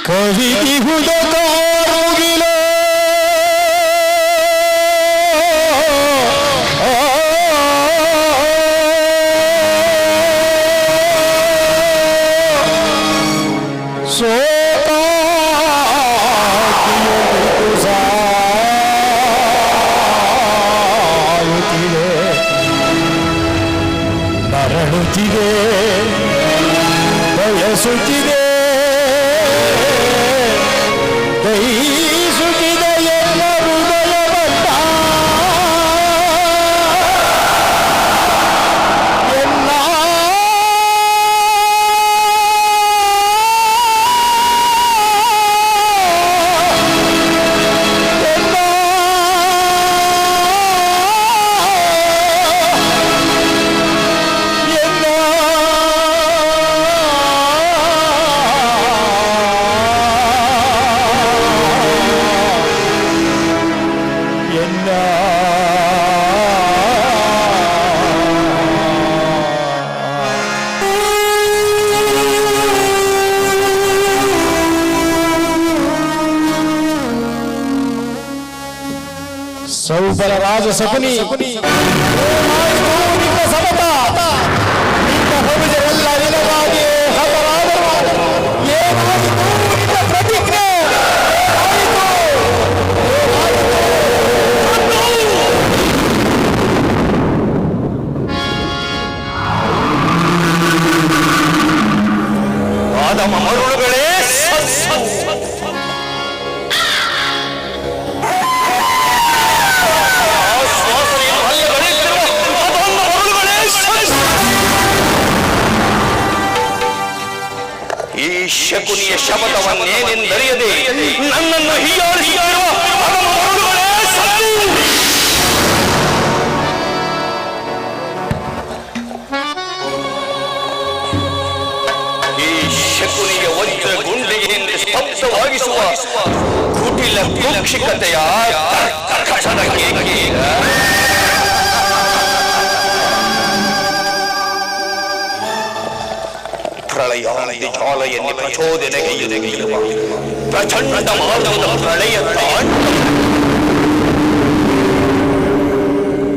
ಕವಿದಿಹುದ ಕಾರುಗಿಲ ಸಾಯುತ್ತಿದೆ ನರಳುತ್ತಿದೆ ಬಯಸುತ್ತಿದೆ ಸೌಬಲ ರಾಜ ಶಕುನಿ ಸಮತ ನಿನ್ನ ಪ್ರಭುಜರೆಲ್ಲ ನಿನಗಾಗಿ ಹತರಾದರು. ಏನಾಯಿತು ನಿನ್ನ ಪ್ರತಿಜ್ಞೆ? ಆದಮ ಮರುಳುಗಳೇ ಈ ಶಕುನಿಯ ಶಪಥವನ್ನೇನೆಂದರಿಯದೆ ನನ್ನನ್ನು ಹೀಯಾಳಿಸುತ್ತಿರುವ ಈ ಶಕುನಿಯ ವಜ್ರ ಗುಂಡಿಗೆಯಿಂದ ಸ್ತಬ್ಧವಾಗಿಸುವ ಕುಟಿಲ ಕುಕ್ಷಿಕತೆಯ ಪ್ರಳಯಾಲಯಲ್ಲಿ ಪ್ರಚೋದನೆಗೆಯುವ ಪ್ರಚಂಡ ಮಾನವದ ಪ್ರಳಯ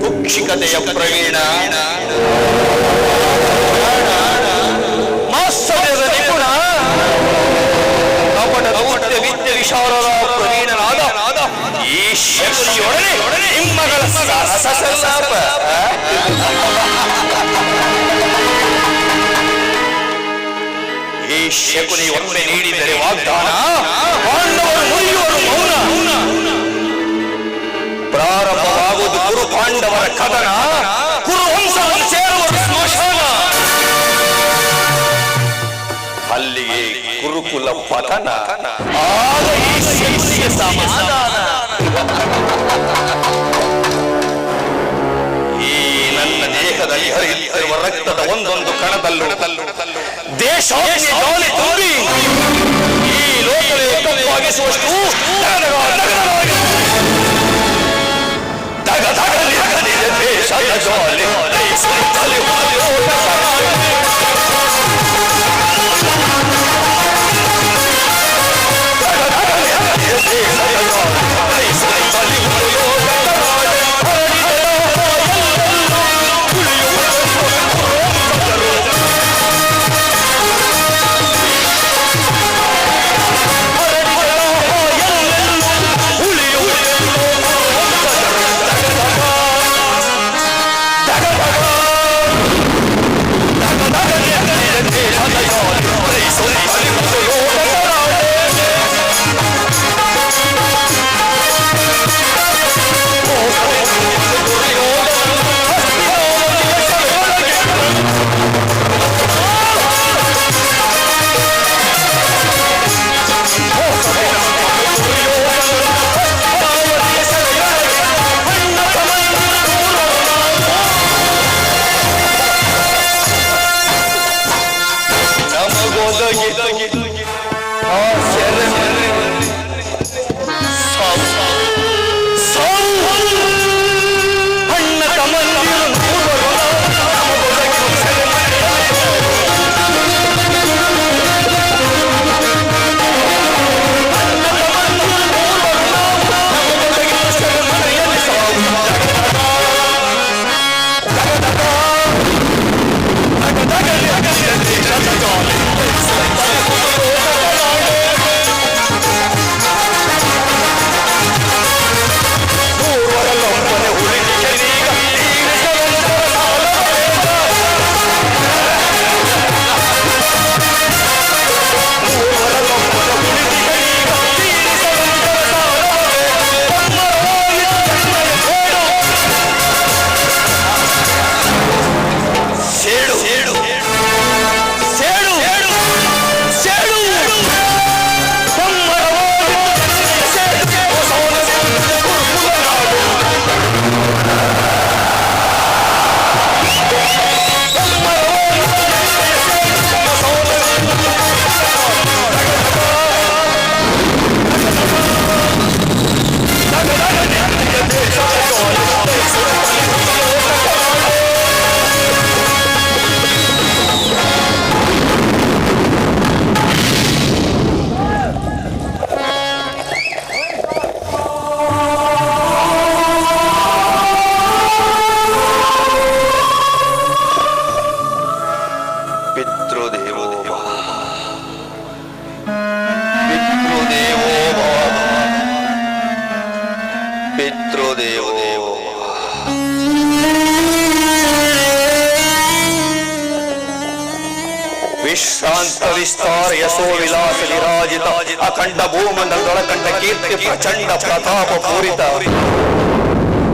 ಕುಕ್ಷಿಕತೆಯ ಪ್ರವೀಣ ಮಾತ್ಸರ್ಯದ ನಿಪುಣ ಕಪಟ ದೌತ್ಯ ವಿದ್ಯೆ ವಿಶಾರದ ಪ್ರವೀಣನಾದ ಈ ಶಕುನಿಯೊಡನೆ ನಿಮ್ಮಗಳ ಸಸಲ್ಲಾಪ ಈ ಶಕುನಿ ಒಮ್ಮೆ ನೀಡಿದರೆ ವಾಗ್ದಾನ ಪಾಂಡವರು ಮುರಿಯುವರು ಮೌನ. ಪ್ರಾರಂಭವಾಗುವುದು ಕುರು ಪಾಂಡವರ ಕದನ, ಕುರುವಂಶವನ್ನು ಸೇರುವರು ಸ್ಮಶಾನ. ಅಲ್ಲಿಗೆ ಕುರುಕುಲ ಪತನ, ಆಗ ಈ ಶಕುನಿಗೆ ಸಮಾಧಾನ. ಈ ನನ್ನ ದೇಹದಲ್ಲಿ ಹರಿಯುತ್ತಿರುವ ರಕ್ತದ ಒಂದೊಂದು ಕಣದಲ್ಲೂ ದೇಶ ತುಂಬಿ ಈ ಲೋಕವೇ ಕಪ್ಪಾಗಿಸುವಷ್ಟು ದೇಶದ ಜೋಲಿ ಆ ಸೆರೆಮನೆ ಅಣ್ಣ ತಮ್ಮಂದಿರು ವಿಶ್ರಾಂತ ವಿಸ್ತಾರ ಯಶೋ ವಿಲಾಸ ವಿರಾಜಿತ ಅಖಂಡ ಭೂಮಂಡಲದೊಳಕಂಡ ಕೀರ್ತಿ ಪ್ರಚಂಡ ಪ್ರತಾಪ ಪೂರಿತ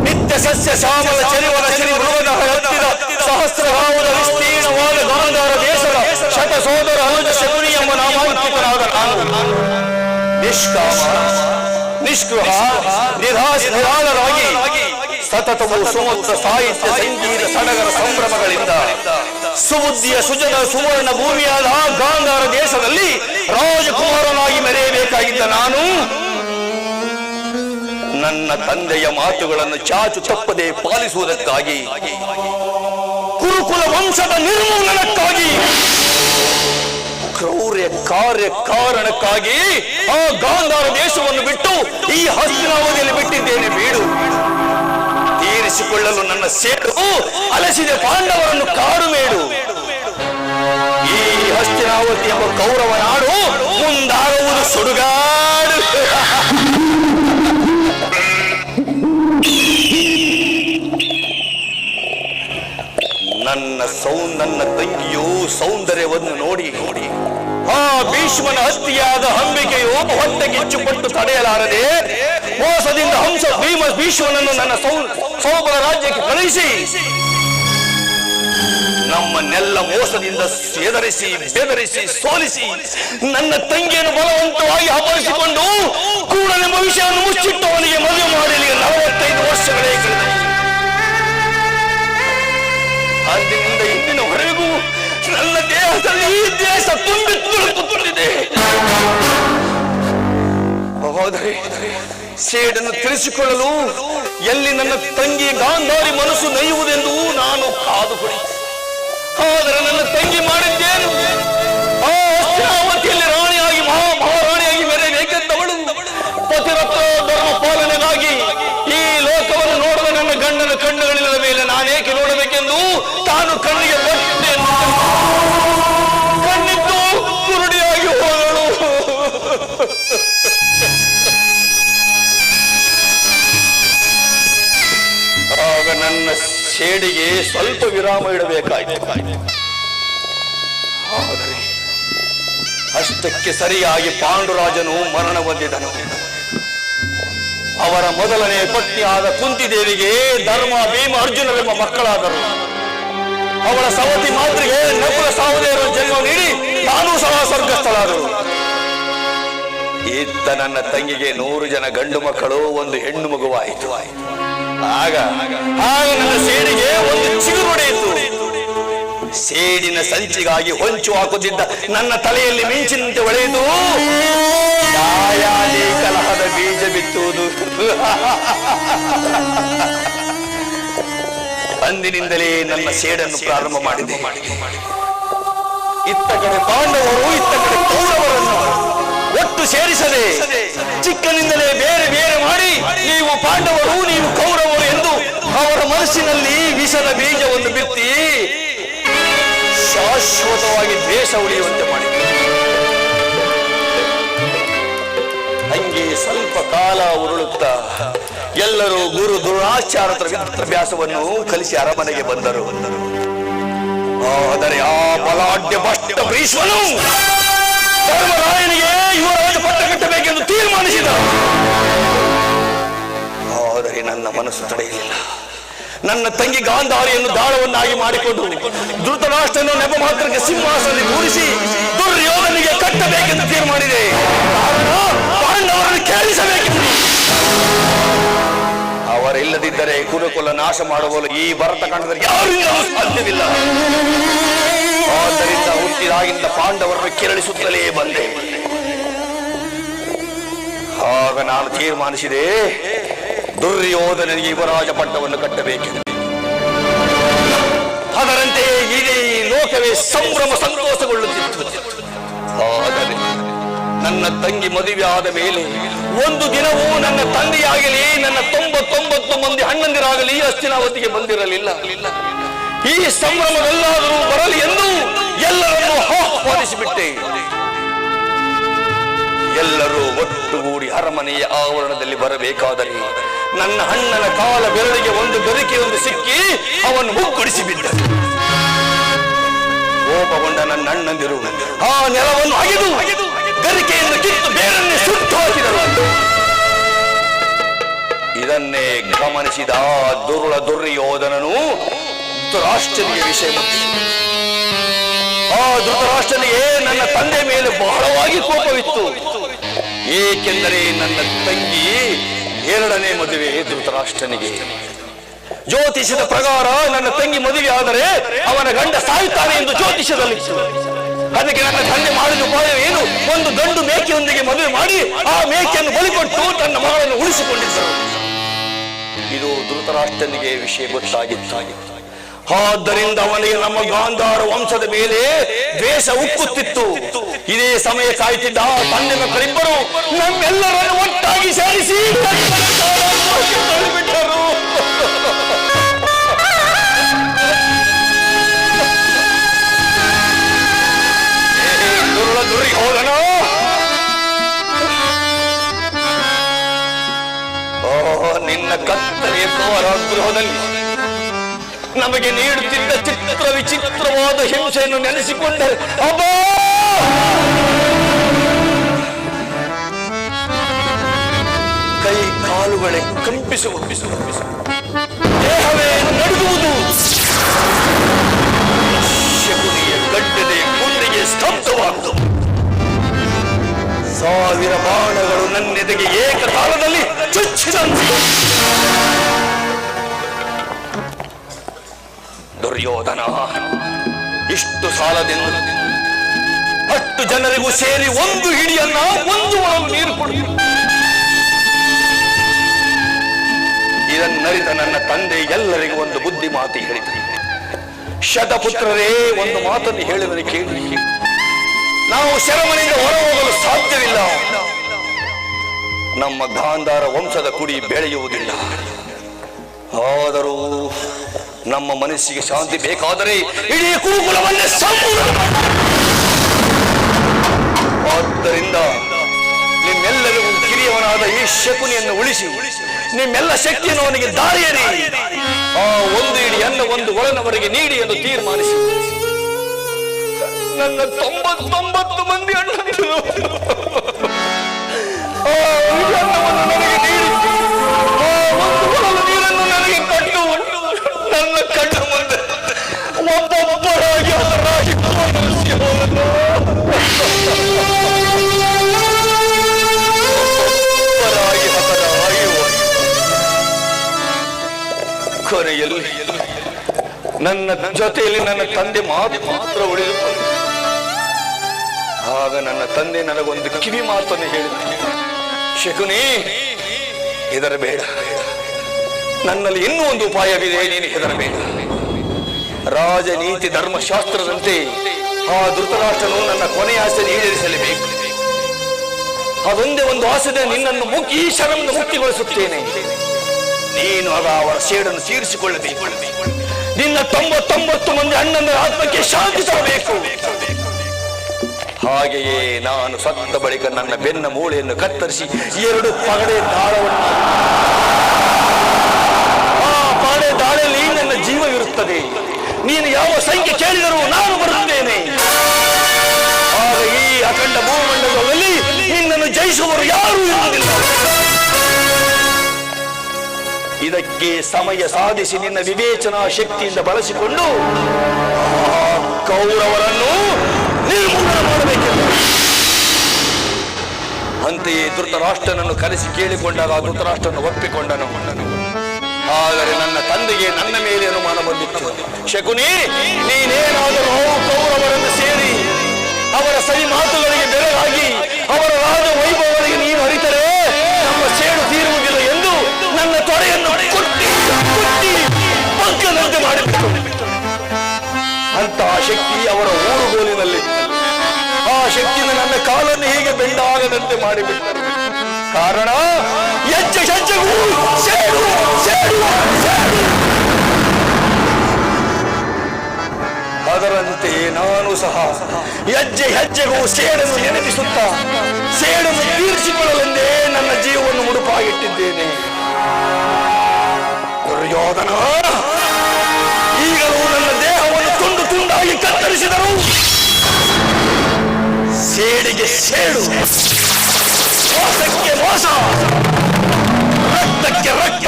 ನಿತ್ಯ ಸಸ್ಯ ಶ್ಯಾಮಲ ಚರಿವನ ಶ್ರೀ ಮೃಗದ ಹತ್ತಿರ ಸಹಸ್ರಭಾವದ ವಿಸ್ತೀರ್ಣವಾದ ಗಾಂಧಾರ ದೇಶದ ಶತ ಸೋದರ ಅನುಜ ಶಕುನಿ ಎಂಬ ನಾಮಾಂಕಿತನಾದ ನಾನು ನಿಷ್ಕಾಮ ನಿಷ್ಕೃಹ ನಿರಾಳರಾಗಿ ಸತತವು ಸುಮುತ್ರ ಸಾಹಿತ್ಯ ಸಂಗೀತ ಸಡಗರ ಸಂಭ್ರಮಗಳಿಂದ ಸುಬುದ್ಧಿಯ ಸುಜನ ಸುವರ್ಣ ಭೂಮಿಯಾದ ಗಾಂಧಾರ ದೇಶದಲ್ಲಿ ರಾಜಕುಮಾರನಾಗಿ ಮೆರೆಯಬೇಕಾಗಿದ್ದ ನಾನು ನನ್ನ ತಂದೆಯ ಮಾತುಗಳನ್ನು ಚಾಚು ತಪ್ಪದೆ ಪಾಲಿಸುವುದಕ್ಕಾಗಿ ಕುರುಕುಲ ವಂಶದ ನಿರ್ಮೂಲನಕ್ಕಾಗಿ ಕ್ರೌರ್ಯ ಕಾರ್ಯ ಕಾರಣಕ್ಕಾಗಿ ಆ ಗಾಂಧಾರ ದೇಶವನ್ನು ಬಿಟ್ಟು ಈ ಹಸ್ತಿನಾವತಿಯಲ್ಲಿ ಬಿಟ್ಟಿದ್ದೇನೆ. ಬೀಡು ತೀರಿಸಿಕೊಳ್ಳಲು ನನ್ನ ಸೇಡು ಅಲಸಿದ ಪಾಂಡವರನ್ನು ಕಾಡು ಮೇಡು. ಈ ಹಸ್ತಿನಾವತಿ ಎಂಬ ಕೌರವ ನಾಡು ಮುಂದಾಗುವುದು ಸುಡುಗಾಡು. ನನ್ನ ತಂಗಿಯು ಸೌಂದರ್ಯವನ್ನು ನೋಡಿ ಆ ಭೀಷ್ಮನ ಹತ್ಯೆಯಾದ ಅಂಬಿಕೆಯು ಹೊಟ್ಟೆಗಿಚ್ಚುಪಟ್ಟು ತಡೆಯಲಾರದೆ ಮೋಸದಿಂದ ಭೀಷ್ಮನನ್ನು ನನ್ನ ಸೋಬರ ರಾಜ್ಯಕ್ಕೆ ಕಳುಹಿಸಿ ನಮ್ಮನ್ನೆಲ್ಲ ಮೋಸದಿಂದ ಎದರಿಸಿ ಬೆದರಿಸಿ ಸೋಲಿಸಿ ನನ್ನ ತಂಗಿಯನ್ನು ಬಲವಂತವಾಗಿ ಅಪಹರಿಸಿಕೊಂಡು ಕೂಡಲೇ ಭವಿಷ್ಯವನ್ನು ಮುಚ್ಚಿಟ್ಟು ಅವನಿಗೆ ಮದುವೆ ಮಾಡಲಿ 45 ವರ್ಷಗಳೇ ಕಳೆದವು. ಅಂದಿನಿಂದ ಇಂದಿನವರೆಗೂ ನನ್ನ ದೇಹದಲ್ಲಿ ಈ ದೇಶ ತುಂಬಿ ತುಳುಕುತ್ತಿದೆ. ಹೋದರೆ ಸೇಡನ್ನು ತಿಳಿಸಿಕೊಳ್ಳಲು ಎಲ್ಲಿ ನನ್ನ ತಂಗಿ ಗಾಂಧಾರಿ ಮನಸ್ಸು ನೈಯುವುದೆಂದು ನಾನು ಕಾದು ಕುಳಿತೆ. ಆದರೆ ನನ್ನ ತಂಗಿ ಮಾಡಿದ್ದೇನು? ಆ ಹಸ್ತಿನಾವತಿಯಲ್ಲಿ ರಾಣಿಯಾಗಿ ಮಹಾರಾಣಿಯಾಗಿ ಮೆರೆಯಬೇಕೆಂದವಳು ಪತಿರತ್ನ ಧರ್ಮ ಪಾಲನೆಗಾಗಿ ಈ ಲೋಕವನ್ನು ನೋಡುವ ನನ್ನ ಗಂಡನ ಕಣ್ಣುಗಳಿಲ್ಲದ ಮೇಲೆ ನಾನೇಕೆ ನೋಡಬೇಕೆಂದು ತಾನು ಕಣ್ಣಿಗೆ ಬಟ್ಟೆ ಕಣ್ಣಿದ್ದು ಕುರುಡಿಯಾಗಿ ಹೋದಳು. ಆಗ ನನ್ನ ಸೇಡಿಗೆ ಸ್ವಲ್ಪ ವಿರಾಮ ಇಡಬೇಕಾಯಿತು. ಆದರೆ ಅಷ್ಟಕ್ಕೆ ಸರಿಯಾಗಿ ಪಾಂಡುರಾಜನು ಮರಣ ಹೊಂದಿದನು. ಅವರ ಮೊದಲನೇ ಪತ್ನಿಯಾದ ಕುಂತಿದೇವಿಗೆ ಧರ್ಮ ಭೀಮ ಅರ್ಜುನರೆಂಬ ಮಕ್ಕಳಾದರು. ಅವಳ ಸವತಿ ಮಾತ್ರಿಗೆ ನಕುಲ ಸಹೋದರರ ಜನ್ಮ ನೀಡಿ ತಾನೂ ಸಹ ಸ್ವರ್ಗಸ್ಥಳಾದರು. ಇತ್ತ ನನ್ನ ತಂಗಿಗೆ 100 ಜನ ಗಂಡು ಮಕ್ಕಳು, 1 ಹೆಣ್ಣು ಮಗುವಾಯಿತು. ಆಗ ನನ್ನ ಸೇಡಿಗೆ ಒಂದು ಚಿಗುರು ಹೊಡೆಯಿತು. ಸೇಡಿನ ಸಂಚಿಗಾಗಿ ಹೊಂಚು ಹಾಕುತ್ತಿದ್ದ ನನ್ನ ತಲೆಯಲ್ಲಿ ಮಿಂಚಿನಂತೆ ಹೊಳೆಯುವುದು ಯಾಯಾದೇ ಕಲಹದ ಬೀಜ ಬಿತ್ತುವುದು. ಅಂದಿನಿಂದಲೇ ನನ್ನ ಸೇಡನ್ನು ಪ್ರಾರಂಭ ಮಾಡಿದೆ. ಇತ್ತ ಕಡೆ ಪಾಂಡವರು, ಇತ್ತ ಕಡೆ ಕೌರವರನ್ನು ಒಟ್ಟು ಸೇರಿಸದೆ ಚಿಕ್ಕನಿಂದಲೇ ಬೇರೆ ಬೇರೆ ಮಾಡಿ ನೀವು ಪಾಂಡವರು, ನೀವು ಕೌರವರು ಎಂದು ಅವರ ಮನಸ್ಸಿನಲ್ಲಿ ವಿಷದ ಬೀಜವನ್ನು ಬಿತ್ತಿ ಶಾಶ್ವತವಾಗಿ ದ್ವೇಷ ಉಳಿಯುವಂತೆ ಮಾಡಿದರು. ಹಂಗೆ ಸ್ವಲ್ಪ ಕಾಲ ಉರುಳುತ್ತಾ ಎಲ್ಲರೂ ಗುರು ದ್ರೋಣಾಚಾರ್ಯರ ವಿದ್ಯಾಭ್ಯಾಸವನ್ನು ಕಲಿಸಿ ಅರಮನೆಗೆ ಬಂದರು. ಆದರೆ ಆ ಬಲಾಢ್ಯ ಭಷ್ಟ ಭೀಷ್ಮನು ಧರ್ಮರಾಯನಿಗೆ ಯುವರಾಜ ಪಟ್ಟ ಕಟ್ಟಬೇಕೆಂದು ತೀರ್ಮಾನಿಸಿದ. ಆದರೆ ನನ್ನ ಮನಸ್ಸು ತಡೆಯಲಿಲ್ಲ. ನನ್ನ ತಂಗಿ ಗಾಂಧಾರಿಯನ್ನು ದಾಳವನ್ನಾಗಿ ಮಾಡಿಕೊಂಡು ಧೃತರಾಷ್ಟ್ರನು ನೆಪ ಮಾತ್ರಕ್ಕೆ ಸಿಂಹಾಸನದಲ್ಲಿ ಕೂರಿಸಿ ದುರ್ಯೋಧನಿಗೆ ಕಟ್ಟಬೇಕೆಂದು ತೀರ್ಮಾನಿಸಿದೆ. ಕಾರಣ ಪಾಂಡವರನ್ನು ಕೇಳಿಸಬೇಕೆಂದು. ಅವರಿಲ್ಲದಿದ್ದರೆ ಕುರುಕುಲ ನಾಶ ಮಾಡುವಲು ಈ ಭರತಖಂಡದಲ್ಲಿ ಯಾರಿಂದಲೂ ಸಾಧ್ಯವಿಲ್ಲ. ಆದ್ದರಿಂದ ಹುಟ್ಟಿದಾಗಿಂದ ಪಾಂಡವರನ್ನು ಕೆರಳಿಸುತ್ತಲೇ ಬಂದೆ. ಆಗ ನಾನು ತೀರ್ಮಾನಿಸಿದೆ, ದುರ್ಯೋಧನಿಗೆ ಯುವರಾಜ ಪಟ್ಟವನ್ನು ಕಟ್ಟಬೇಕೆಂದು. ಅದರಂತೆಯೇ ಇಡೀ ಲೋಕವೇ ಸಂಭ್ರಮ ಸಂತೋಷಗೊಳ್ಳುತ್ತಿತ್ತು. ಆದರೆ ನನ್ನ ತಂಗಿ ಮದುವೆ ಆದ ಮೇಲೆ ಒಂದು ದಿನವೂ ನನ್ನ ತಂದೆಯಾಗಲಿ ನನ್ನ 99 ಮಂದಿ ಅಣ್ಣಂದಿರಾಗಲಿ ಹಸ್ತಿನಾವತಿಗೆ ಬಂದಿರಲಿಲ್ಲ. ಈ ಸಂಭ್ರಮವೆಲ್ಲಾದರೂ ಬರಲಿ ಎಂದು ಎಲ್ಲರನ್ನೂ ಆಹ್ವಾನಿಸಿಬಿಟ್ಟೆ. ಎಲ್ಲರೂ ಒಟ್ಟುಗೂಡಿ ಅರಮನೆಯ ಆವರಣದಲ್ಲಿ ಬರಬೇಕಾದರೆ ನನ್ನ ಅಣ್ಣನ ಕಾಲ ಬೆರಳಿಗೆ ಒಂದು ಗರಿಕೆಯೊಂದು ಸಿಕ್ಕಿ ಅವನು ಮುಗ್ಗುಡಿಸಿ ಬಿದ್ದ. ಕೋಪಗೊಂಡ ನನ್ನ ಅಣ್ಣಂದಿರು ಆ ನೆಲವನ್ನು ಅಗೆದು ಗರಿಕೆಯಿಂದ ಕಿತ್ತು ಬೇರನ್ನೇ ಸುಟ್ಟು ಹಾಕಿದರು. ಇದನ್ನೇ ಗಮನಿಸಿದ ದುರ್ಯೋಧನನು ಧೃತರಾಷ್ಟ್ರನಿಗೆ ವಿಷಯ ಮುಟ್ಟಿಸಿದ. ಆ ಧೃತರಾಷ್ಟ್ರನಿಗೆ ನನ್ನ ತಂದೆ ಮೇಲೆ ಬಹಳವಾಗಿ ಕೋಪವಿತ್ತು. ಏಕೆಂದರೆ ನನ್ನ ತಂಗಿ 2ನೇ ಮದುವೆ ಧೃತರಾಷ್ಟ್ರನಿಗೆ. ಜ್ಯೋತಿಷದ ಪ್ರಕಾರ ನನ್ನ ತಂಗಿ ಮದುವೆ ಆದರೆ ಅವನ ಗಂಡ ಸಾಯುತ್ತಾನೆ ಎಂದು ಜ್ಯೋತಿಷದಲ್ಲಿತ್ತು. ಅದಕ್ಕೆ ನನ್ನ ತಂದೆ ಮಾಡಿದ ಉಪಾಯ ಏನು? ಒಂದು ಗಂಡು ಮೇಕೆಯೊಂದಿಗೆ ಮದುವೆ ಮಾಡಿ ಆ ಮೇಕೆಯನ್ನು ಬಲಿಕೊಟ್ಟು ತನ್ನ ಮಗಳನ್ನು ಉಳಿಸಿಕೊಂಡಿದ್ದರು. ಇದು ಧೃತರಾಷ್ಟ್ರನಿಗೆ ವಿಷಯ ಗೊತ್ತಾಗಿತ್ತು. ಆದ್ದರಿಂದ ಅವನಿಗೆ ನಮ್ಮ ಗಾಂಧಾರ ವಂಶದ ಮೇಲೆ ದ್ವೇಷ ಉಕ್ಕುತ್ತಿತ್ತು. ಇದೇ ಸಮಯ ಕಾಯ್ತಿದ್ದ ತಂದೆ ಮಕ್ಕಳಿಬ್ಬರು ನಮ್ಮೆಲ್ಲರನ್ನು ಒಟ್ಟಾಗಿ ಸೇರಿಸಿ ತಳ್ಳಿಬಿಟ್ಟರು. ದುರ್ಯೋಧನ, ನಿನ್ನ ಕತ್ತಲೆಯ ಗೃಹದಲ್ಲಿ ನಮಗೆ ನೀಡುತ್ತಿದ್ದ ಚಿತ್ರ ವಿಚಿತ್ರವಾದ ಹಿಂಸೆಯನ್ನು ನೆನೆಸಿಕೊಂಡರೆ ಅಬ್ಬಾ, ಕೈ ಕಾಲುಗಳೇ ಕಂಪಿಸುವ, ದೇಹವೇ ನಡುಗುವುದು. ಶಕುನಿಯ ಗಡ್ಡದೆ ಗುಂಡಿಗೆ ಸ್ತಬ್ಧವಾಗುವುದು. 1000 ಬಾಣಗಳು ನನ್ನೆದೆಗೆ ಏಕಕಾಲದಲ್ಲಿ ಚುಚ್ಚಿದಂತೆ. ದುರ್ಯೋಧನ, ಇಷ್ಟು ಸಾಲದಿಂದ 10 ಜನರಿಗೂ ಸೇರಿ ಒಂದು ಹಿಡಿಯನ್ನ ಒಂದು ಒಳಗೆ ನೀರು ಕೊಡು. ಇದನ್ನರಿತ ನನ್ನ ತಂದೆ ಎಲ್ಲರಿಗೂ ಒಂದು ಬುದ್ಧಿ ಮಾತು ಹೇಳಿದ. ಶತಪುತ್ರರೇ, ಒಂದು ಮಾತನ್ನು ಹೇಳಿದರೆ ಕೇಳಿ. ನಾವು ಶರಮನೆಯಿಂದ ಹೊರ ಹೋಗಲು ಸಾಧ್ಯವಿಲ್ಲ. ನಮ್ಮ ಗಾಂಧಾರ ವಂಶದ ಕುಡಿ ಬೆಳೆಯುವುದಿಲ್ಲ. ಆದರೂ ನಮ್ಮ ಮನಸ್ಸಿಗೆ ಶಾಂತಿ ಬೇಕಾದರೆ ಇಡೀ ಕುರುಕುಲವನ್ನೇ ಸಂಪೂರ್ಣ. ಆದ್ದರಿಂದ ನಿಮ್ಮೆಲ್ಲರಿಗೂ ಕಿರಿಯವನಾದ ಈ ಶಕುನಿಯನ್ನು ಉಳಿಸಿ ನಿಮ್ಮೆಲ್ಲ ಶಕ್ತಿಯನ್ನು ಅವನಿಗೆ ದಾರಿಯರಿ ಆ ಒಂದು ಇಡೀ ಅನ್ನ ಒಂದು ಒಳನವರಿಗೆ ನೀಡಿ ಎಂದು ತೀರ್ಮಾನಿಸಿ ನನ್ನ 99 ಮಂದಿ ಅಣ್ಣಂದಿರು ಅನ್ನವನ್ನು ನನಗೆ ನೀಡಿ ಆ ಒಂದು ಒಳಲು ನೀರನ್ನು ನನಗೆ ಕಟ್ಟು ನನ್ನ ಕಣ್ಣ ಮುಂದೆ ಒಬ್ಬೊಬ್ಬರಾಗಿ ಹತರಾಗಿ ಕೊನೆಯಲ್ಲಿ ನನ್ನ ಜೊತೆಯಲ್ಲಿ ನನ್ನ ತಂದೆ ಮಾತ್ರ ಉಳಿದುಕೊಂಡು. ಆಗ ನನ್ನ ತಂದೆ ನನಗೊಂದು ಕಿವಿ ಮಾತನ್ನು ಹೇಳಿದ್ದೆ, ಶಕುನಿ ಹೆದರಬೇಡ, ನನ್ನಲ್ಲಿ ಇನ್ನೂ ಒಂದು ಉಪಾಯವಿದೆ, ನೀನು ಹೆದರಬೇಡ. ರಾಜನೀತಿ ಧರ್ಮಶಾಸ್ತ್ರದಂತೆ ಆ ಧೃತರಾಷ್ಟ್ರನು ನನ್ನ ಕೊನೆಯ ಆಸೆ ಈಡೇರಿಸಲೇಬೇಕು. ಅದೊಂದೇ ಒಂದು ಆಸೆ, ನಿನ್ನನ್ನು ಈ ಕ್ಷಣವನ್ನು ಮುಕ್ತಿಗೊಳಿಸುತ್ತೇನೆ. ನೀನು ಆಗ ಅವರ ಸೇಡನ್ನು ತೀರಿಸಿಕೊಳ್ಳಬೇಕು. ನಿನ್ನ 99 ಮಂದಿ ಅಣ್ಣನ ಆತ್ಮಕ್ಕೆ ಶಾಂತಿ ತರಬೇಕು. ಹಾಗೆಯೇ ನಾನು ಸತ್ತ ಬಳಿಕ ನನ್ನ ಬೆನ್ನ ಮೂಳೆಯನ್ನು ಕತ್ತರಿಸಿ 2 ಪಗಡೆ ದಾಳವನ್ನು, ಆ ಪಗಡೆ ದಾಳಿಯಲ್ಲಿ ನನ್ನ ಜೀವವಿರುತ್ತದೆ. ನೀನು ಯಾವ ಸಂಖ್ಯೆ ಕೇಳಿದರೂ ನಾನು ಬರುತ್ತೇನೆ. ಆಗ ಈ ಅಖಂಡ ಭೂಮಂಡಲದಲ್ಲಿ ನಿನ್ನನ್ನು ಜಯಿಸುವವರು ಯಾರೂ ಇರುವುದಿಲ್ಲ. ಇದಕ್ಕೆ ಸಮಯ ಸಾಧಿಸಿ ನಿನ್ನ ವಿವೇಚನಾ ಶಕ್ತಿಯಿಂದ ಬಳಸಿಕೊಂಡು ಆ ಕೌರವರನ್ನು ನಿರ್ಮೂಲನೆ ಮಾಡಬೇಕೆಂದು. ಅಂತೆಯೇ ಧೃತರಾಷ್ಟ್ರನನ್ನು ಕರೆಸಿ ಕೇಳಿಕೊಂಡಾಗ ಧೃತರಾಷ್ಟ್ರನು ಒಪ್ಪಿಕೊಂಡನು. ಆದರೆ ನನ್ನ ತಂದೆಗೆ ನನ್ನ ಮೇಲೆ ಅನುಮಾನ ಬಂದಿತ್ತು. ಶಕುನಿ, ನೀನೇನಾದರೂ ಕೌರವರನ್ನು ಸೇರಿ ಅವರ ಸರಿ ಮಾತುಗಳಿಗೆ ಬೆರಗಾಗಿ ಅವರ ರಾಜ ವೈಭವಗಳಿಗೆ ನೀನು ಹರಿತರೆ ನಮ್ಮ ಸೇಡು ತೀರುವುದಿಲ್ಲ ಎಂದು ನನ್ನ ತೊಡೆಯನ್ನು ಕುಟ್ಟಿ ಪಂಕನಂತೆ ಮಾಡಿಬಿಟ್ಟು. ಅಂತಹ ಶಕ್ತಿ ಅವರ ಊರುಗೋಲಿನಲ್ಲಿ. ಆ ಶಕ್ತಿಯಿಂದ ನನ್ನ ಕಾಲನ್ನು ಹೀಗೆ ಬೆಂಡಾಗದಂತೆ ಮಾಡಿಬಿಟ್ಟರು. ಕಾರಣ ಹೆಜ್ಜೆ ಹೆಜ್ಜೆಗೂ ಸೇಡು ಸೇಡು ಸೇಡು. ಅದರಂತೆ ನಾನು ಸಹ ಹೆಜ್ಜೆ ಹೆಜ್ಜೆಗೂ ಸೇಡನ್ನು ನೆನಪಿಸುತ್ತಾ ಸೇಡನ್ನು ತೀರಿಸಿಕೊಳ್ಳಲೆಂದೇ ನನ್ನ ಜೀವವನ್ನು ಮುಡುಪಾಗಿಟ್ಟಿದ್ದೇನೆ. ದುರ್ಯೋಧನ, ಈಗಲೂ ನನ್ನ ದೇಹವನ್ನು ತುಂಡು ತುಂಡಾಗಿ ಕತ್ತರಿಸಿದರು. ಸೇಡಿಗೆ ಸೇಡು, ಮೋಸಕ್ಕೆ ಮೋಸ, ರಕ್ತಕ್ಕೆ ರಕ್ತ,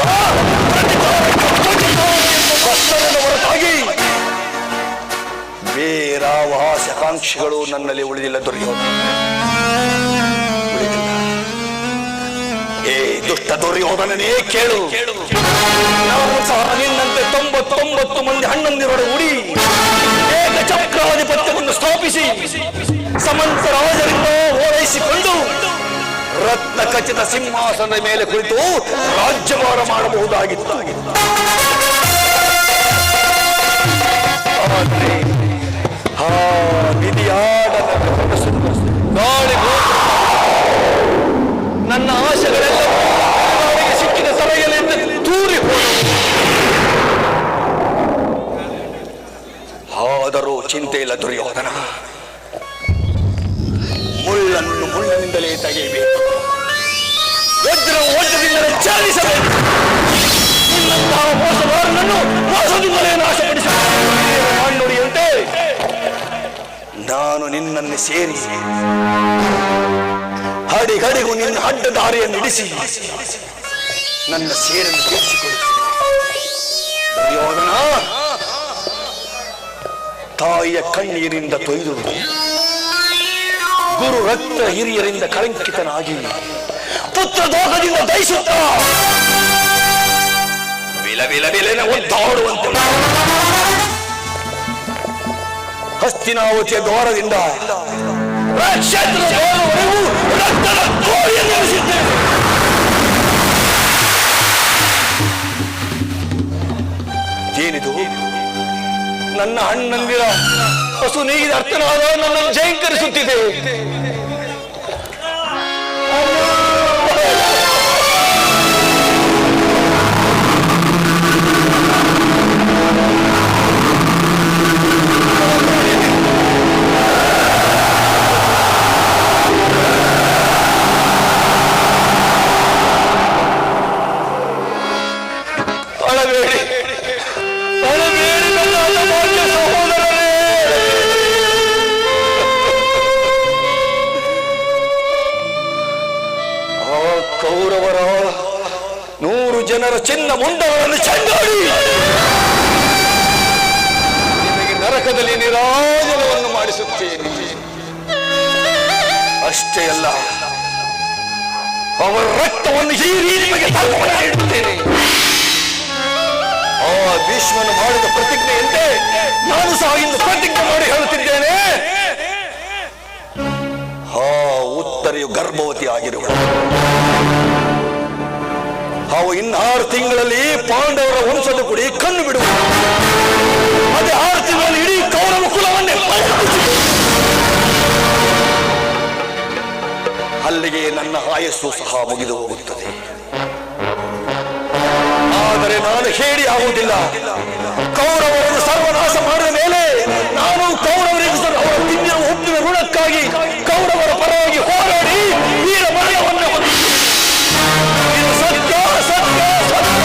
ಹೊರತಾಗಿ ಬೇರಾವ ಆಸೆಕಾಂಕ್ಷೆಗಳು ನನ್ನಲ್ಲಿ ಉಳಿದಿಲ್ಲ. ದುರ್ಯೋಧನ ಉಳಿದಿಲ್ಲ. ಏ ದುಷ್ಟ ದುರ್ಯೋಧನನೇ ಕೇಳು, ನಾವು ಸಹ ನಿನ್ನಂತೆ 99 ಮಂದಿ ಅಣ್ಣಂದಿರೊಡ ಉಡಿ ಏಕ ಚಕ್ರಾಧಿಪತ್ಯವನ್ನು ಸ್ಥಾಪಿಸಿ ಸಮಂತ ರಾಜರಿಂದ ಓಲೈಸಿಕೊಂಡು ರತ್ನ ಖಚಿತ ಸಿಂಹಾಸನದ ಮೇಲೆ ಕುಳಿತು ರಾಜ್ಯಭಾರ ಮಾಡಬಹುದಾಗಿತ್ತು. ಆ ವಿಧಿಯಾಡ ಗಾಳಿ ನನ್ನ ಆಶೆಗಳೆಲ್ಲ ಸಿಕ್ಕಿದ ಸಭೆಯಲ್ಲಿಂದ ತೂರಿ ಹೋದವು. ಆದರೂ ಚಿಂತೆ ಇಲ್ಲ ದುರ್ಯೋಧನ, ಮುಳ್ಳನ್ನು ಮುಳ್ಳಿನಿಂದಲೇ ತೆಗೆಯಬೇಕು, ವಜ್ರ ವಜ್ರದಿಂದಲೇ ಚಾಲಿಸಬೇಕು. ನಿನ್ನಂತಹ ಮೋಸಗಾರನನ್ನು ಮೋಸದಿಂದಲೇ ನಾಶಪಡಿಸಬೇಕು. ನುಡಿಯಂತೆ ನಾನು ನಿನ್ನನ್ನು ಸೇರಿ ಹಡಿಗಡಿಗೂ ನಿನ್ನ ಅಡ್ಡ ದಾರಿಯನ್ನು ಇಡಿಸಿ ನನ್ನ ಸೇರನ್ನು ತೀರಿಸಿಕೊಳ್ಳುತ್ತೇನೆ. ದುರ್ಯೋಧನ, ತಾಯಿಯ ಕಣ್ಣೀರಿಂದ ತೊಯ್ದು ಗುರು ರಕ್ತ ಹಿರಿಯರಿಂದ ಕಳಂಕಿತನಾಗಿ ಪುತ್ರ ದೋಷದಿಂದ ದಯಿಸುತ್ತ ವಿಲ ವಿಲ ವಿಲನ ಒದ್ದಾಡುವಂತೆ ಹಸ್ತಿನಾವತಿಯ ದ್ವಾರದಿಂದ ಕ್ಷೇತ್ರದ ದ್ವಾರವರೆಗೂ ರಕ್ತದ ಕೋಳಿಯನ್ನು ಎಸೆಸಿದ್ದೇನೆ. ಏನಿದು? ನನ್ನ ಅಣ್ಣಂದಿರ ಹಸು ನೀಗಿದ ಅರ್ಥನಾದ ನನ್ನನ್ನು ಜಯಂಕರಿಸುತ್ತಿದೆ. ಕೌರವರ 100 ಜನರ ಚಿನ್ನ ಮುಂಡಗಳನ್ನು ಚೆಂಡಾಡಿ ನಿಮಗೆ ನರಕದಲ್ಲಿ ನಿರಾಜನವನ್ನು ಮಾಡಿಸುತ್ತೇನೆ. ಅಷ್ಟೇ ಅಲ್ಲ, ಅವರ ರಕ್ತವನ್ನು ಹೀರಿ ನಿಮಗೆ ತರ್ಪಣ ಇಡುತ್ತೇನೆ. ಆ ಭೀಷ್ಮನು ಮಾಡಿದ ಪ್ರತಿಜ್ಞೆಯಂತೆ ನಾನು ಸಹ ಇಂದು ಪ್ರತಿಜ್ಞೆ ಮಾಡಿ ಹೇಳುತ್ತಿದ್ದೇನೆ. ಉತ್ತರೆಯು ಗರ್ಭವತಿ ಆಗಿರುವಳು. ಅವು 6 ತಿಂಗಳಲ್ಲಿ ಪಾಂಡವರ ವಂಶದ ಕುಡಿ ಕಣ್ಣು ಬಿಡುವುದು. ಅದೇ 6 ತಿಂಗಳಲ್ಲಿ ಇಡೀ ಕೌರವ ಕುಲವನ್ನೇ ಅಲ್ಲಿಗೆ ನನ್ನ ಆಯಸ್ಸು ಸಹ ಮುಗಿದು ಹೋಗುತ್ತದೆ. ಆದರೆ ನಾನು ಹೇಳಿ ಆಗುವುದಿಲ್ಲ. ಕೌರವರನ್ನು ಸರ್ವನಾಶ ಮಾಡಿದ ಮೇಲೆ ನಾನು ಕೌರವರಿಗೆ ಅವರ ತಿಂದಿನ ಹುಟ್ಟಿನ ಋಣಕ್ಕಾಗಿ ಕೌರವರ ಪರವಾಗಿ ಹೋರಾಡಿ ವೀರ ಮರಣವನ್ನು ಇದು ಸತ್ಯ ಸತ್ಯ ಸತ್ಯ.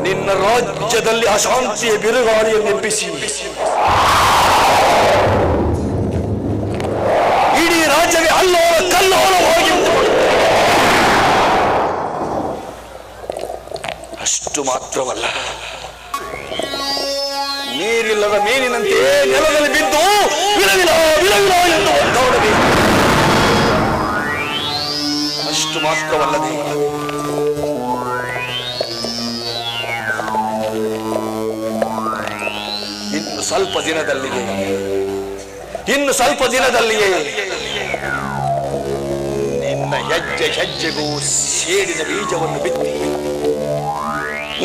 ನಿನ್ನ ರಾಜ್ಯದಲ್ಲಿ ಅಶಾಂತಿಯ ಬಿರುಗಾಳಿಯನ್ನು ಎಬ್ಬಿಸಿ ಇಡೀ ರಾಜ್ಯವೇ ಅಲ್ಲೋಲ ಕಲ್ಲೋಲವಾಗಿ ಅಷ್ಟು ಮಾತ್ರವಲ್ಲ, ನೀರಿಲ್ಲದ ಮೀನಿನಂತೆ ನೆಲದಲ್ಲಿ ಬಿದ್ದು ವಿಲವಿಲ ವಿಲವಿಲ ಎಂದು ಒದ್ದಾಡಬೇಕು. ಅಷ್ಟು ಮಾತ್ರವಲ್ಲದೆ ಇನ್ನು ಸ್ವಲ್ಪ ದಿನದಲ್ಲಿಯೇ ನಿನ್ನ ಹೆಜ್ಜೆ ಹೆಜ್ಜೆಗೂ ಸೇಡಿನ ಬೀಜವನ್ನು ಬಿತ್ತಿ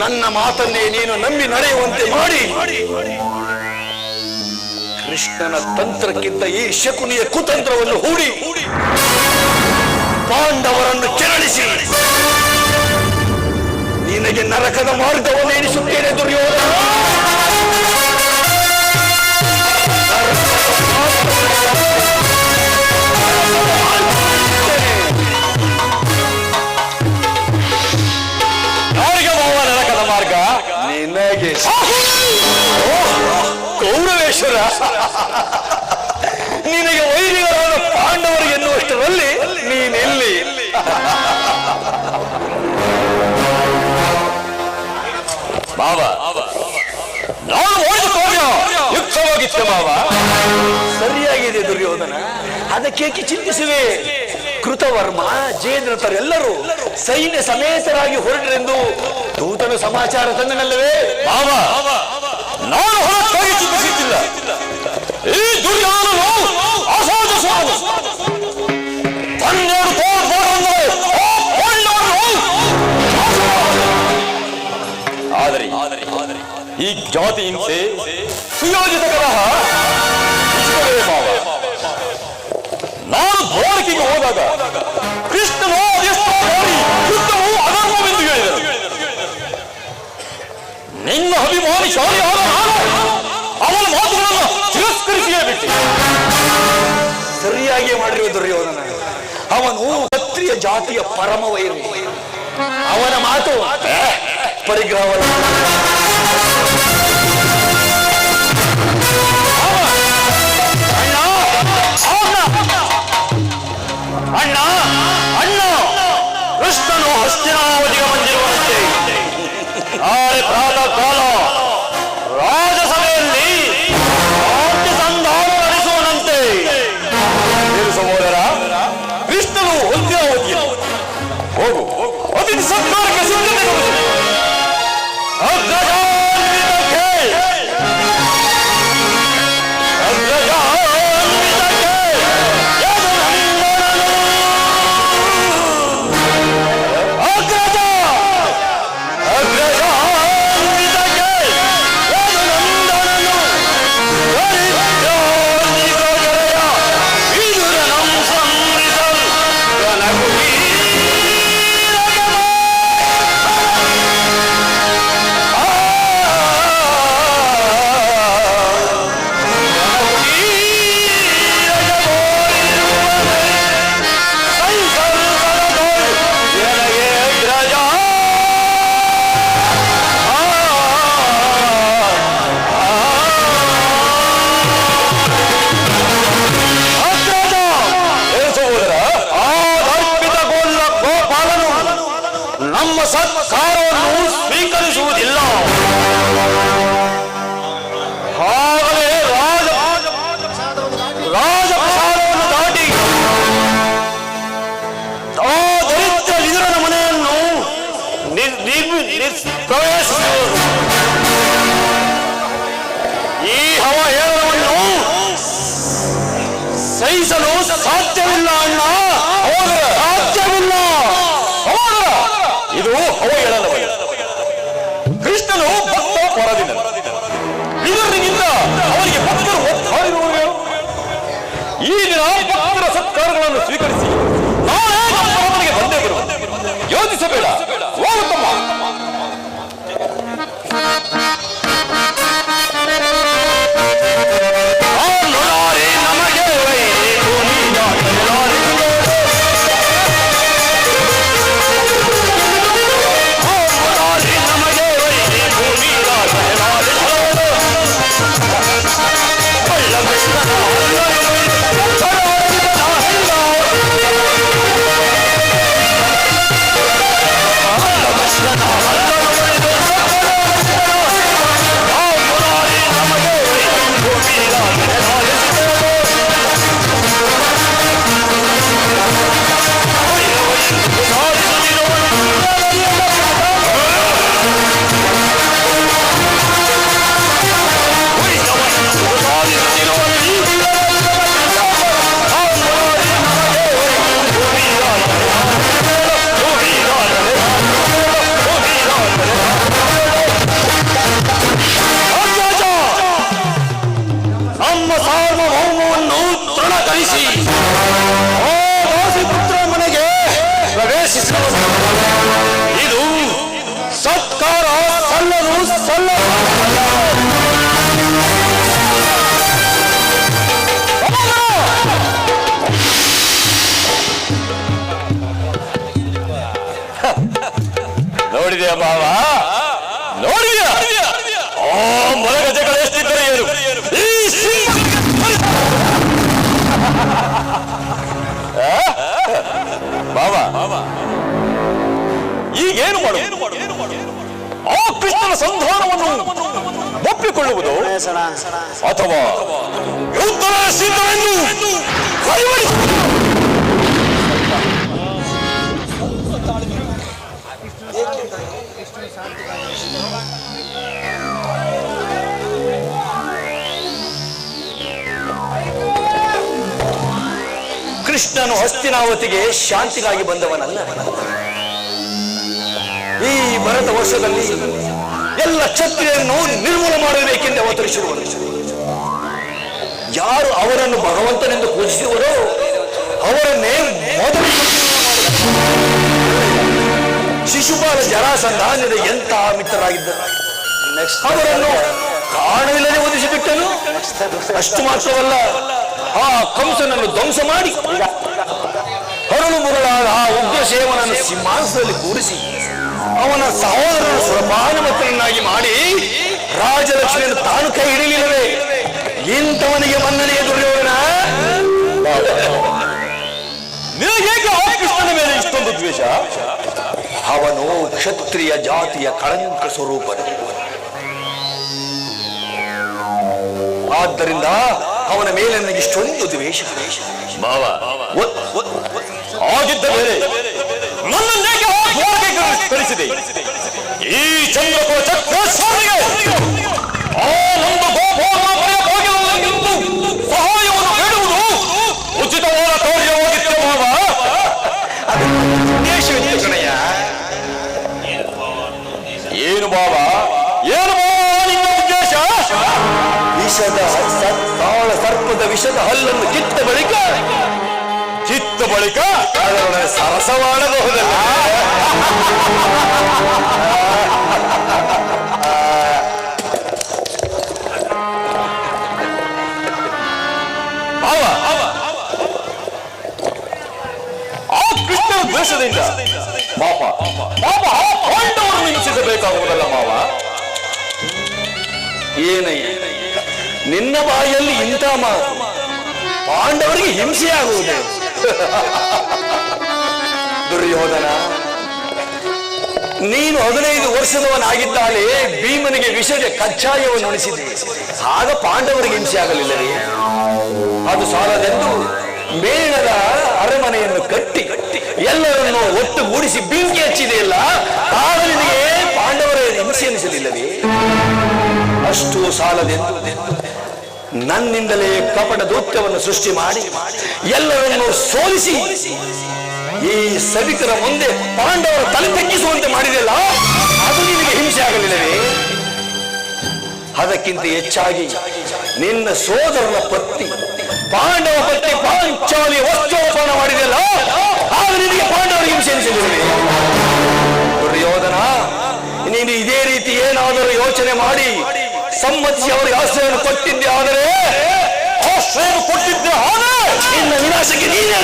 ನನ್ನ ಮಾತನ್ನೇ ನೀನು ನಂಬಿ ನಡೆಯುವಂತೆ ಮಾಡಿ ಕೃಷ್ಣನ ತಂತ್ರಕ್ಕಿಂತ ಈ ಶಕುನಿಯ ಕುತಂತ್ರವನ್ನು ಹೂಡಿ ಪಾಂಡವರನ್ನು ಕೆರಳಿಸಿ ನಿನಗೆ ನರಕದ ಮಾರ್ಗವನ್ನು ಎಣಿಸುತ್ತೇನೆ ದುರ್ಯೋಧನ. ನಿನಗೆ ಕೌರವೇಶ್ವರ, ನಿನಗೆ ವೈರಿಗಳಾದ ಪಾಂಡವರು ಎನ್ನುವಷ್ಟರಲ್ಲಿ ನೀನೆಲ್ಲಿ? ಮಾವ, ನಾನು ಯುಕ್ತವಾಗಿತ್ತೆ ಮಾವ. ಸರಿಯಾಗಿದೆ ದುರ್ಯೋಧನ, ಅದಕ್ಕೇಕೆ ಚಿಂತಿಸುವೆ? ಕೃತವರ್ಮ ಜೇದ್ರತರೆಲ್ಲರೂ ಸೈನ್ಯ ಸಮೇತರಾಗಿ ಹೊರಟರೆಂದು ದೂತನ ಸಮಾಚಾರ ತಂದನಲ್ಲವೇ? ಮಾವ, ನಾನು ಹೊರತಾಗಿ ಚಿಂತಿಸುತ್ತಿಲ್ಲ. ಈ ದುರ್ಯೋಧನನು ಅಸಹಜ ಸ್ವಾಮಿ. ಆದರೆ ಈ ಜಾತಿ ಹಿಂಸೆ ಸುಯೋಜಿತ ಕಲಹ ಮಾವ. ನಾನು ದ್ವಾರಕೆಗೆ ಹೋದಾಗ ಕೃಷ್ಣನು ಅದೆಷ್ಟೋ ಬಾರಿ ಯುದ್ಧವು ಅಧರ್ಮವೆಂದು ಹೇಳಿದರು. ನಿನ್ನ ಅಭಿಮಾನಿ ಶಾಲಿಯಾದ ನಾನು ಅವನ ಮಾತುಗಳನ್ನು ತಿರಸ್ಕರಿಸಿಯೇ ಬಿಟ್ಟೆ. ಸರಿಯಾಗಿ ಮಾಡಿರುವ ದುರ್ಯೋಧನ. ಅವನು ಕ್ಷತ್ರಿಯ ಜಾತಿಯ ಪರಮ ವೈರಿ. ಅವನ ಮಾತು ಪರಿಗ್ರಹ. ಅಣ್ಣ ಅಣ್ಣ ಕೃಷ್ಣನು ಹಸ್ತಿನಾವತಿಗೆ ಬಂದಿರುವಂತೆ ನಾಳೆ ಪ್ರಾತಃ ಕಾಲ ರಾಜಸಭೆಯಲ್ಲಿ ಶಾಂತಿ ಸಂಧಾನ ನಡೆಸುವನಂತೆ. ಸಹೋದರ, ಕೃಷ್ಣನು ಹಸ್ತಿನಾವತಿಯಲ್ಲಿ ಹೋಗು, ಅತಿಥಿ ಸತ್ಕಾರಕ್ಕೆ ಸಿದ್ಧತೆ ನಮ್ಮ ಸತ್ಕಾರವನ್ನು ಸ್ವೀಕರಿಸುವುದಿಲ್ಲ. ಹಾಗಲೇ ರಾಜಪ್ರಸಾದವನ್ನು ಪ್ರವೇಶಿಸುವರು. ಈ ಅವಹೇಳನವನ್ನು ಸಹಿಸಲು ಸಾಧ್ಯವಿಲ್ಲ ಅಣ್ಣ, ಸಾಧ್ಯವಿಲ್ಲ. ಇದು ಅವಹೇಳನವಲ್ಲ, ಕೃಷ್ಣನು ಭಕ್ತ ಹೊರದಿನ. ಇದರಿಂದ ಅವರಿಗೆ ಭಕ್ತರು ಒತ್ತಾಡಿರುವರು. ಈ ದಿನ ಭಕ್ತರ ಸತ್ಕಾರಗಳನ್ನು ಸ್ವೀಕರಿಸಿ ನಾಳೆ ನಮ್ಮ ಬಂದೇ ಬರುವ. ಯೋಚಿಸಬೇಡ, ಹೋಗುತ್ತಮ್ಮ. ಇದು ಸತ್ಕಾರ ಸಲ್ಲದು ಸಲ್ಲದು. ನೋಡಿದೆಯಾ ಭಾವ, ನೋಡಿದೆಯಾ ಆ ಮೊಲಗಜಗಳು ಎಷ್ಟಿದ್ದರೆ ಏನು ಬಾಬಾ. ಈಗೇನು ಮಾಡುವುದು? ಆ ಕೃಷ್ಣನ ಸಂಧಾನವನ್ನು ಒಪ್ಪಿಕೊಳ್ಳುವುದು ಅಥವಾ ಯುದ್ಧದ ಸಿದ್ಧವೆಂದು ಕೃಷ್ಣನು ಹಸ್ತಿನಾವತಿಗೆ ಶಾಂತಿಗಾಗಿ ಬಂದವನಲ್ಲ. ಈ ಭರತ ವರ್ಷದಲ್ಲಿ ಎಲ್ಲ ಕ್ಷತ್ರಿಯರನ್ನು ನಿರ್ಮೂಲ ಮಾಡಬೇಕೆಂದು ಅವತರಿಸಿರುವರು. ಯಾರು ಅವರನ್ನು ಭಗವಂತನೆಂದು ಪೂಜಿಸುವರೋ ಅವರನ್ನೇ ಮೊದಲು. ಶಿಶುಪಾಲ ಜರಾಸಂಧ ಎಂಥ ಮಿತ್ರರಾಗಿದ್ದರು. ಅವರನ್ನು ಕಾರಣವಿಲ್ಲದೆ ಒದಿಸಿಬಿಟ್ಟನು. ಅಷ್ಟು ಮಾತ್ರವಲ್ಲ, ಆ ಕಂಸನನ್ನು ಧ್ವಂಸ ಮಾಡಿ ಹರಳು ಮುರಳಾದ ಆ ಉಗ್ರಸೇವನನ್ನು ಸಿಂಹಾಸನದಲ್ಲಿ ಕೂರಿಸಿ ಅವನ ಸಹೋದರನ ಸುರಪಾನಮತ್ತನನ್ನಾಗಿ ಮಾಡಿ ರಾಜಲಕ್ಷ್ಮಿಯನ್ನು ತಾನು ಕೈ ಹಿಡಿಯಲಿಲ್ಲವೇ? ಇಂಥವನಿಗೆ ಮನ್ನಣೆಯ ದುರ್ಯೋಧನ. ನಿನಗೇಕೆ ಆ ಕೃಷ್ಣನ ಮೇಲೆ ಇಷ್ಟೊಂದು ದ್ವೇಷ? ಅವನು ಕ್ಷತ್ರಿಯ ಜಾತಿಯ ಕಳಂಕ ಸ್ವರೂಪನು. ಆದ್ದರಿಂದ ಅವನ ಮೇಲೆ ನನಗೆ ಇಷ್ಟೊಂದು ದ್ವೇಷ. ಭಾವ ಆಗಿದ್ದ ಬೇರೆ ನನ್ನನ್ನೇಕೆ ಕಳಿಸಿದೆ? ಈ ಚಂದ್ರಕುಲ ಚಕ್ರೇಶ್ವರಿಗೆ ಆ ಒಂದು ಸಹಾಯವನ್ನು ಬೇಡುವುದು ಉಚಿತವಾದ ಕಾರ್ಯವಾಗಿತ್ತು ಭಾವ. ಉದ್ದೇಶವಿತ್ತು ಕಣಯ್ಯ. ಏನು ಭಾವ, ಏನು ಭಾವ ನಿನ್ನ ಉದ್ದೇಶ? ವಿಷದ ತಾಳ ಸರ್ಪದ ವಿಷದ ಹಲ್ಲನ್ನು ಕಿತ್ತ ಬಳಿಕ ಅದರೊಡನೆ ಸರಸ ಮಾಡಬಹುದಲ್ಲ. ಆ ಕೃಷ್ಣನ ದ್ವೇಷದಿಂದ ಪಾಪ ಪಾಂಡವರನ್ನು ಹಿಂಸಿಸಬೇಕಾಗುವುದಲ್ಲ ಮಾವ. ಏನಯ್ಯ ನಿನ್ನ ಬಾಯಲ್ಲಿ ಇಂಥ ಮಾತು? ಪಾಂಡವರಿಗೆ ಹಿಂಸೆಯಾಗುವುದೇ? ದುರ್ಯೋಧನ, ನೀನು 15 ವರ್ಷದವನಾಗಿದ್ದಾಳೆ ಭೀಮನಿಗೆ ವಿಷದ ಕಜ್ಜಾಯವನ್ನು ಉಣಿಸಿದೆ. ಆಗ ಪಾಂಡವರಿಗೆ ಹಿಂಸೆ ಆಗಲಿಲ್ಲವೇ? ಅದು ಸಾಲದೆಂದು ಮೇಣದ ಅರಮನೆಯನ್ನು ಕಟ್ಟಿ ಎಲ್ಲರನ್ನು ಒಟ್ಟುಗೂಡಿಸಿ ಬೆಂಕಿ ಹಚ್ಚಿದೆಯಲ್ಲ, ಆಗ ನಿನಗೆ ಅಷ್ಟು ಸಾಲದೆಂದು ನನ್ನಿಂದಲೇ ಕಪಟ ದೌತ್ಯವನ್ನು ಸೃಷ್ಟಿ ಮಾಡಿ ಎಲ್ಲರನ್ನು ಸೋಲಿಸಿ ಈ ಸಭಿಕರ ಮುಂದೆ ಪಾಂಡವರ ತಲೆ ತಗ್ಗಿಸುವಂತೆ ಮಾಡಿದೆಯಲ್ಲ, ಅದು ನಿನಗೆ ಹಿಂಸೆ ಆಗಲಿಲ್ಲವೇ? ಅದಕ್ಕಿಂತ ಹೆಚ್ಚಾಗಿ ನಿನ್ನ ಸೋದರನ ಪತ್ನಿ ಪಾಂಡವ ಪತ್ನಿ ಪಾಂಚಾಲಿಯ ವಸ್ತ್ರೋಪಣ ಮಾಡಿದೆಯಲ್ಲ, ಆಗ ನಿನಗೆ ಪಾಂಡವರ ಹಿಂಸೆ ಎನಿಸಲಿಲ್ಲವೇ? ದುರ್ಯೋಧನ, ನೀನು ಇದೇ ರೀತಿ ಏನಾದರೂ ಯೋಚನೆ ಮಾಡಿ ಸಮ್ಮತಿಸಿ ಅವರಿಗೆ ಆಶ್ರಯವನ್ನು ಕೊಟ್ಟಿದ್ದೆ ಆದರೆ ನಿನ್ನ ವಿನಾಶಕ್ಕೆ ನೀನೇ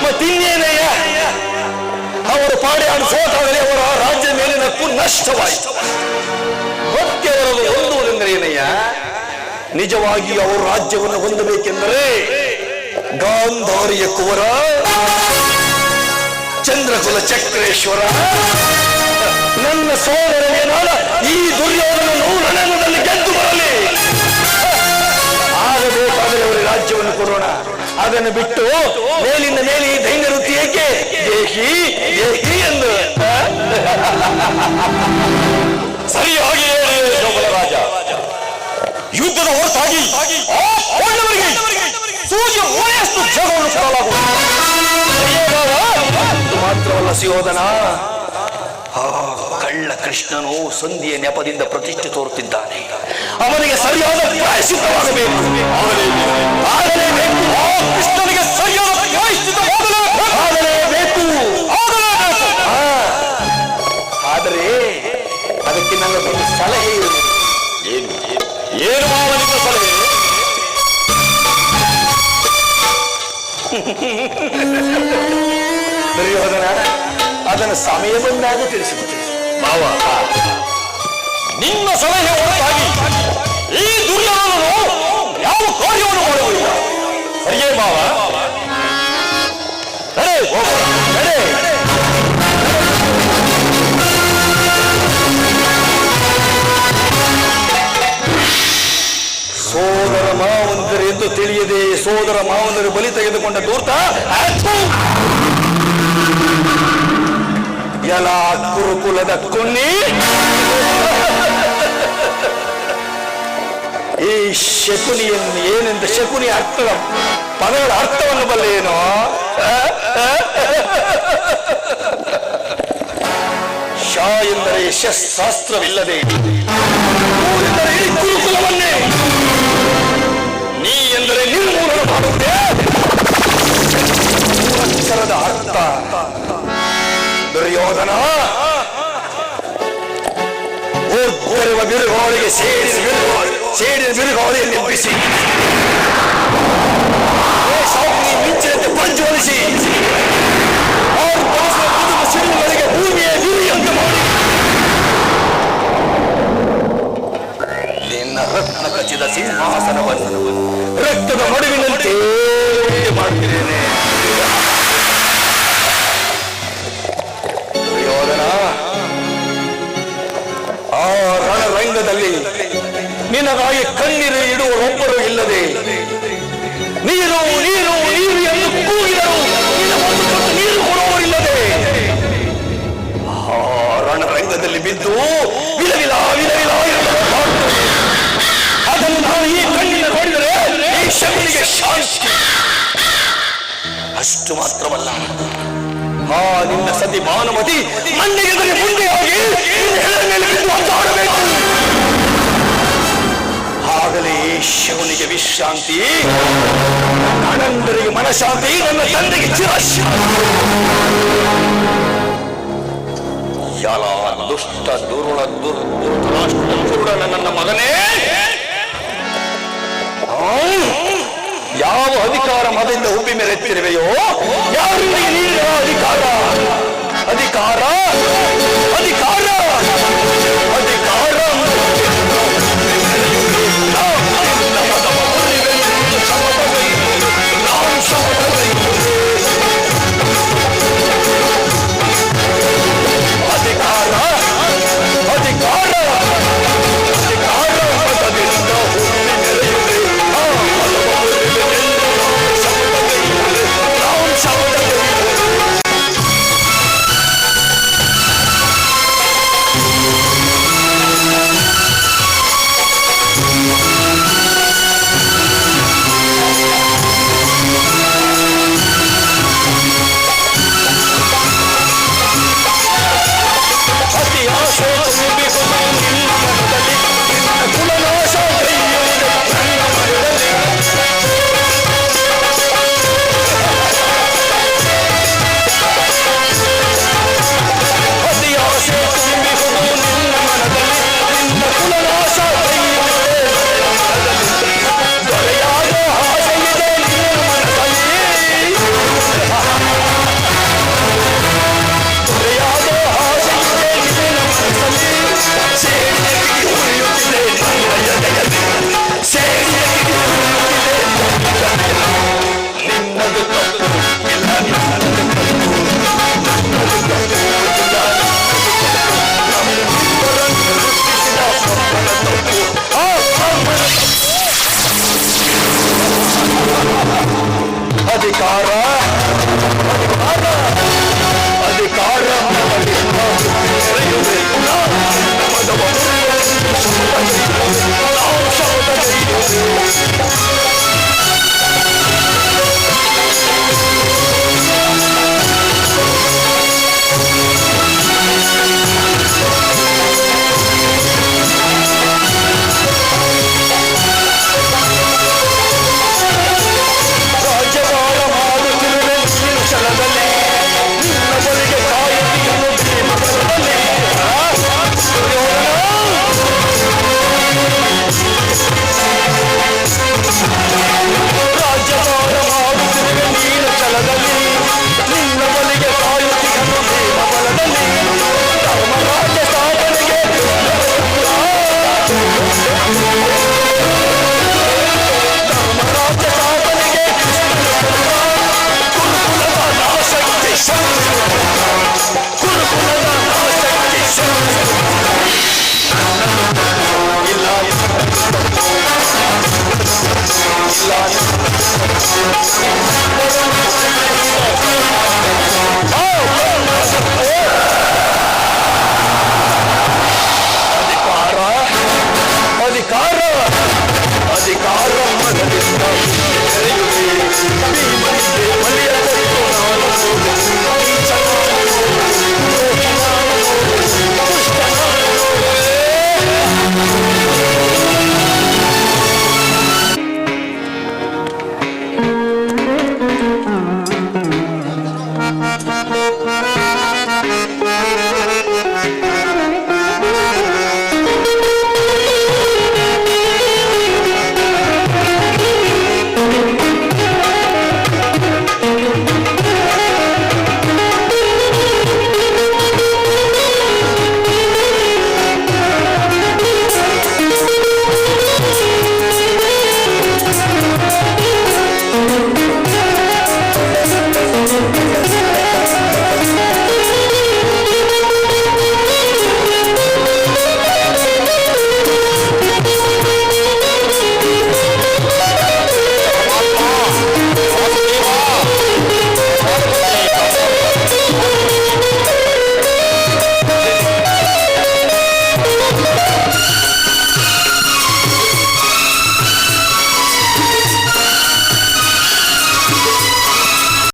ಮತ್ತಿನ್ನೇನಯ್ಯ? ಅವರು ಪಾಡೆಯಾಡು ಸೋತಾಗಲೇ ಅವರ ರಾಜ್ಯದ ಮೇಲಿನ ನಷ್ಟವಾಯಿತು. ಮತ್ತೆ ಅವರನ್ನು ಹೊಂದುವುದೆಂದರೆ ಏನಯ್ಯ? ನಿಜವಾಗಿ ಅವರು ರಾಜ್ಯವನ್ನು ಹೊಂದಬೇಕೆಂದರೆ ಗಾಂಧಾರಿಯ ಕುವರ ಚಂದ್ರಕುಲ ಚಕ್ರೇಶ್ವರ ನನ್ನ ಸೋದರನೇನಾದ ಈ ದುರ್ಯೋಧನನ್ನು ರಣದಲ್ಲಿ ಗೆದ್ದು ಬರಲಿ. ಆಗಬೇಕಾದರೆ ಅವರ ರಾಜ್ಯವನ್ನು ಕೊಡೋಣ. ಅದನ್ನು ಬಿಟ್ಟು ಮೇಲಿಂದ ಮೇಲೆ ಈ ದೈನ್ಯ ವೃತ್ತಿ ಏಕೆ? ದೇಹಿ ದೇಹಿ ಎಂದು ಸರಿಯಾಗಿ ರಾಜ. ಯುದ್ಧದ ಹೊರತಾಗಿ ಸೂರ್ಯ ಓರೆಯಷ್ಟು ಜಗವನ್ನು ಕೊಡಲಾಗುವುದು. ಮಾತ್ರವಲ್ಲ ಸುಯೋಧನ, ಕಳ್ಳ ಕೃಷ್ಣನು ಸಂಧಿಯ ನೆಪದಿಂದ ಪ್ರತಿಷ್ಠೆ ತೋರುತ್ತಿದ್ದಾನೆ. ಅವನಿಗೆ ಸರಿಯಾದ ಪ್ರಾಯಶ್ಚಿತ್ತವಾಗಬೇಕು. ಆಗಲೇಬೇಕು. ಕೃಷ್ಣನಿಗೆ ಸರಿಯಾದ ಆಗಲೇಬೇಕು. ಆದರೆ ಅದಕ್ಕೆ ನನ್ನ ಒಂದು ಸಲಹೆ ಇರುವುದು. ಏನು ಮಾವನಿಂದ ಸಲಹೆ? ದುರ್ಯೋಧನ, ಅದನ್ನು ಸಮಯ ಬಂದಾಗ ತಿಳಿಸುತ್ತೆ. ಮಾವ, ನಿನ್ನ ಸಲಹೆ ಹೊರತಾಗಿ ಈ ದುರ್ಯೋಧನನು ಯಾವ ಕಾರ್ಯವನ್ನು ಮಾಡುವುದಿಲ್ಲ. ಸರಿಯೇ ಮಾವ? ಸೋದರ ಮಾವಂದರು ಎಂದು ತಿಳಿಯದೆ ಸೋದರ ಮಾವಂದರು ಬಲಿ ತೆಗೆದುಕೊಂಡ ದೂರ್ತ ಎಲ್ಲ ಕುರುಕುಲದ ಕೊನ್ನಿ. ಈ ಶಕುನಿಯನ್ನು ಏನೆಂದ ಶಕುನಿ ಅರ್ಥದ ಪದಗಳ ಅರ್ಥವನ್ನು ಬಲ್ಲೇನೋ? ಶಾ ಎಂದರೆ ಶಸ್ತ್ರಾಸ್ತ್ರವಿಲ್ಲದೆ, ಎಂದರೆ ಈ ಕುರುಕುಲವನ್ನೇ, ನೀ ಎಂದರೆ ನಿರ್ಮೂಲನ ಮಾಡುವುದೇ ಅಕ್ಷರದ ಅರ್ಥ. ದುರ್ಯೋಧನ, ಓರ್ವ ಬಿರುಗಾಳಿಗೆ ಸೇಡಿದ ಬಿರುಗಾಳಿಯಲ್ಲಿ ಎಬ್ಬಿಸಿ ಮಿಂಚಿನಂತೆ ಪ್ರಜ್ವಲಿಸಿ ಸಿಡಿಲುಗಳಿಗೆ ಭೂಮಿಯ ಗುರಿಯಂತೆ ಮಾಡಿ ನಿನ್ನ ರತ್ನ ಕಚ್ಚಿದ ಸಿಂಹಾಸನವನ್ನು ರಕ್ತದ ಮಡುವಿನಂತೆ ಮಾಡುತ್ತಿದ್ದೇನೆ. ದುರ್ಯೋಧನ, ಆ ರಣರಂಗದಲ್ಲಿ ನಿನಗಾಗಿ ಕಣ್ಣೀರು ಇಡುವರೊಬ್ಬರು ಇಲ್ಲದೆ ನೀರು ನೀರು ನೀರು ಎಂದು ಕೂಗಿದರು ನೀರು ಕೊಡುವವರಿಲ್ಲದೆ ಆ ರಣರಂಗದಲ್ಲಿ ಬಿದ್ದು ವಿಲವಿಲ ವಿಲವಿಲ ಅದನ್ನು ನಾನು ಈ ಕಣ್ಣಿನ ನೋಡಿದರೆ ಈ ಶಕ್ತಿಗೆ ಶಾಂತಿ. ಅಷ್ಟು ಮಾತ್ರವಲ್ಲ, ಆ ನಿನ್ನ ಸತಿ ಭಾನುಮತಿ ಮಣ್ಣಿಗೆ ಮುಂದೆಯಾಗಿ ಮೇಲೆ ಬಿದ್ದು ಒದ್ದಾಡಬೇಕು. ಆಗಲೇ ಶಿವನಿಗೆ ವಿಶ್ರಾಂತಿ, ಅನಂತರಿಗೆ ಮನಶಾಂತಿ, ನನ್ನ ತಂದೆಗೆ ಚಿರಶಾಂತಿ. ಎಲ್ಲ ದುಷ್ಟ ದುರುಳ ದುರುಳ ನನ್ನ ಮಗನೇ, ಯಾವ ಅಧಿಕಾರ ಮದದಿಂದ ಹುಬ್ಬಿ ಮೇಲೆತ್ತಿರುವೆಯೋ, ಯಾರಿಗೆ ನೀಡಿದ ಅಧಿಕಾರ